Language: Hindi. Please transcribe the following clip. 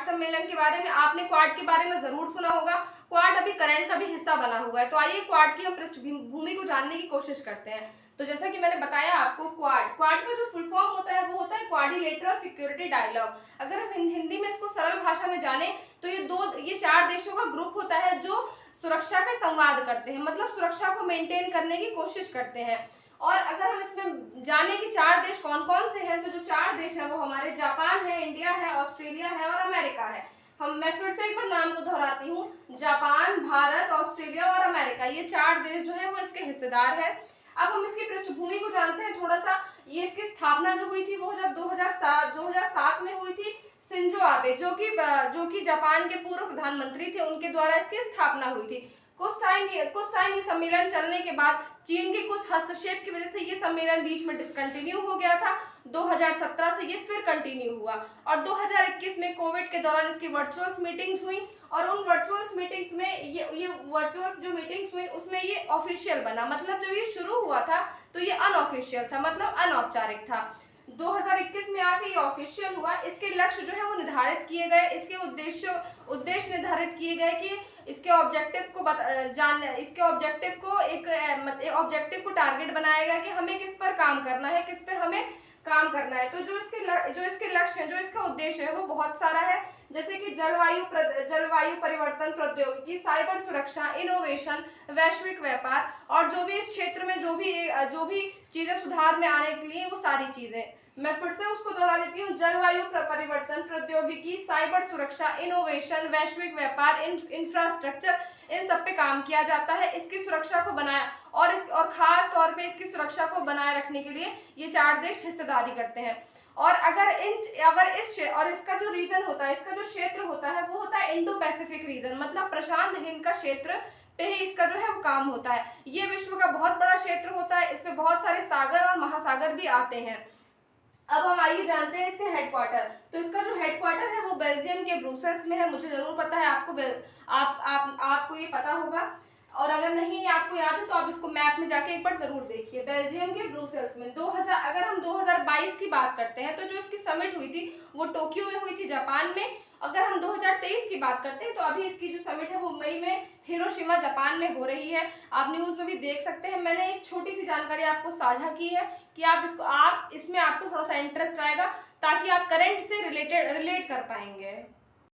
सम्मेलन के बारे में। आपने क्वाड के बारे में जरूर सुना होगा। क्वाड अभी करंट का भी हिस्सा बना हुआ है। तो आइए क्वाड की हम पृष्ठभूमि को जानने की कोशिश करते हैं। तो जैसा कि मैंने बताया आपको, क्वाड का जो फुल फॉर्म होता है वो होता है क्वाड्रिलेटरल सिक्योरिटी डायलॉग। अगर हम हिंदी में इसको सरल भाषा में जाने तो ये 4 देशों का ग्रुप होता है जो सुरक्षा पे संवाद करते हैं, मतलब सुरक्षा को मेंटेन करने की कोशिश करते हैं। और अगर हम इसमें जाने कि 4 देश कौन कौन से हैं, तो जो 4 देश हैं वो हमारे जापान है, इंडिया है, ऑस्ट्रेलिया है और अमेरिका है। मैं फिर से एक बार नाम को दोहराती हूँ, जापान, भारत, ऑस्ट्रेलिया और अमेरिका, ये 4 देश जो है वो इसके हिस्सेदार है। अब हम इसकी पृष्ठभूमि को जानते हैं थोड़ा सा। ये इसकी स्थापना जो हुई थी वो जब 2007 में हुई थी। शिंजो आबे जो कि जापान के पूर्व प्रधानमंत्री थे, उनके द्वारा इसकी स्थापना हुई थी। कुछ टाइम ये सम्मेलन चलने के बाद चीन के कुछ हस्तक्षेप की वजह से ये सम्मेलन बीच में डिसकंटिन्यू हो गया था। 2017 से ये फिर कंटिन्यू हुआ और 2021 में कोविड के दौरान इसकी वर्चुअल मीटिंग्स हुई और उन वर्चुअल मीटिंग्स में ये वर्चुअल जो मीटिंग्स हुई उसमें ये ऑफिशियल बना। मतलब जब ये शुरू हुआ था तो ये अनऑफिशियल था, मतलब अनौपचारिक था। 2021 में आके ये ऑफिशियल हुआ। इसके लक्ष्य जो है वो निर्धारित किए गए, इसके उद्देश्य निर्धारित किए गए कि इसके ऑब्जेक्टिव को टारगेट बनाया गया कि हमें किस पर काम करना है, किस पे हमें काम करना है। तो जो इसके लक्ष्य है, जो इसका उद्देश्य है वो बहुत सारा है, जैसे कि जलवायु परिवर्तन प्रौद्योगिकी, साइबर सुरक्षा, इनोवेशन, वैश्विक व्यापार और जो भी इस क्षेत्र में जो भी चीजें सुधार में आने के लिए वो सारी चीजें। मैं फिर से उसको दोहरा देती हूँ, जलवायु परिवर्तन प्रौद्योगिकी, साइबर सुरक्षा, इनोवेशन, वैश्विक व्यापार, इंफ्रास्ट्रक्चर, इन सब पे काम किया जाता है। इसकी सुरक्षा को बनाया और खास तौर पे इसकी सुरक्षा को बनाए रखने के लिए ये 4 देश हिस्सेदारी करते हैं। और इसका जो रीजन होता है, इसका जो क्षेत्र होता है वो होता है इंडो पैसिफिक रीजन, मतलब प्रशांत हिंद का क्षेत्र पे ही इसका जो है वो काम होता है। ये विश्व का बहुत बड़ा क्षेत्र होता है, इसमें बहुत सारे सागर और महासागर भी आते हैं। अब हम आइए जानते हैं इसके हेडक्वार्टर। तो इसका जो हेडक्वार्टर है वो बेल्जियम के ब्रुसेल्स में है। मुझे जरूर पता है, आपको ये पता होगा और अगर नहीं आपको याद है तो आप इसको मैप में जाके एक बार जरूर देखिए। बेल्जियम के ब्रुसेल्स में अगर हम 2022 की बात करते हैं तो जो इसकी समिट हुई थी वो टोक्यो में हुई थी, जापान में। अगर हम 2023 की बात करते हैं तो अभी इसकी जो समिट है वो मई में हिरोशिमा जापान में हो रही है। आप न्यूज में भी देख सकते हैं। मैंने एक छोटी सी जानकारी आपको साझा की है कि इसमें आपको थोड़ा सा इंटरेस्ट आएगा ताकि आप करंट से रिलेट कर पाएंगे।